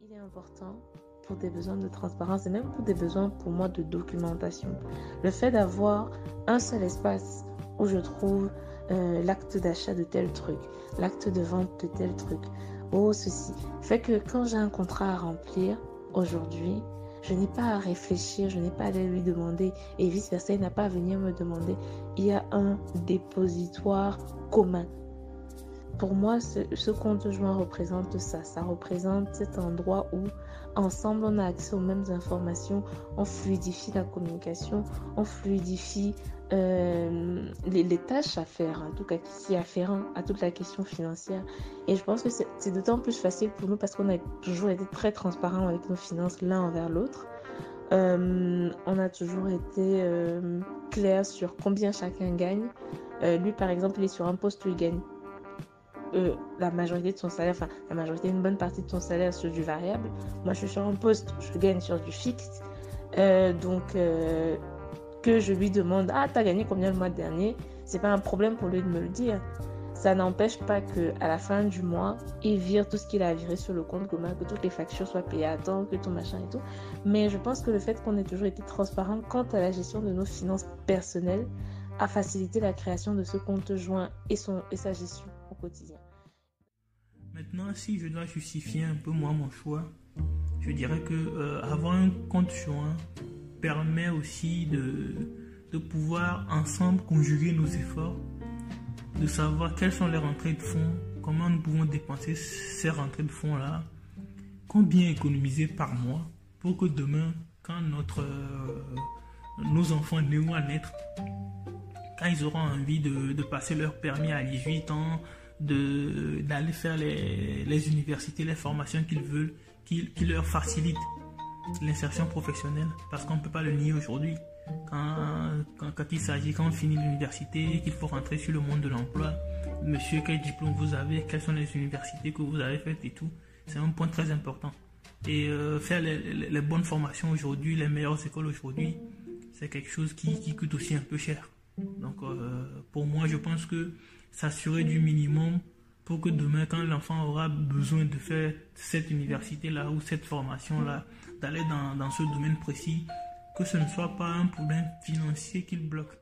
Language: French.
Il est important pour des besoins de transparence et même pour des besoins pour moi de documentation. Le fait d'avoir un seul espace où je trouve l'acte d'achat de tel truc, l'acte de vente de tel truc, ceci, fait que quand j'ai un contrat à remplir aujourd'hui, je n'ai pas à réfléchir, je n'ai pas à aller lui demander et vice-versa, il n'a pas à venir me demander. Il y a un dépositoire commun. Pour moi, ce compte joint représente ça. Ça représente cet endroit où, ensemble, on a accès aux mêmes informations, on fluidifie la communication, on fluidifie les tâches à faire, en tout cas qui s'y afférent à toute la question financière. Et je pense que c'est d'autant plus facile pour nous parce qu'on a toujours été très transparent avec nos finances l'un envers l'autre. On a toujours été clair sur combien chacun gagne. Lui, par exemple, il est sur un poste où il gagne la majorité de son salaire, enfin la majorité, une bonne partie de son salaire sur du variable. Moi, je suis sur un poste, je gagne sur du fixe. Donc, que je lui demande, ah, t'as gagné combien le mois dernier? C'est pas un problème pour lui de me le dire. Ça n'empêche pas qu'à la fin du mois, il vire tout ce qu'il a viré sur le compte commun, que toutes les factures soient payées à temps, que tout machin et tout. Mais je pense que le fait qu'on ait toujours été transparent quant à la gestion de nos finances personnelles a facilité la création de ce compte joint et sa gestion au quotidien. Maintenant, si je dois justifier un peu moi mon choix, je dirais que avoir un compte joint permet aussi de pouvoir ensemble conjuguer nos efforts, de savoir quelles sont les rentrées de fonds, comment nous pouvons dépenser ces rentrées de fonds-là, combien économiser par mois pour que demain, quand nos enfants nés ou à naître, quand ils auront envie de passer leur permis à 18 ans, d'aller faire les universités, les formations qu'ils veulent, qui leur facilitent l'insertion professionnelle, parce qu'on ne peut pas le nier aujourd'hui. Quand il s'agit, quand on finit l'université, qu'il faut rentrer sur le monde de l'emploi, monsieur, quel diplôme vous avez, quelles sont les universités que vous avez faites et tout, c'est un point très important. Et faire les bonnes formations aujourd'hui, les meilleures écoles aujourd'hui, c'est quelque chose qui coûte aussi un peu cher. Donc pour moi, je pense que s'assurer du minimum pour que demain, quand l'enfant aura besoin de faire cette université-là ou cette formation-là, d'aller dans ce domaine précis, que ce ne soit pas un problème financier qui le bloque.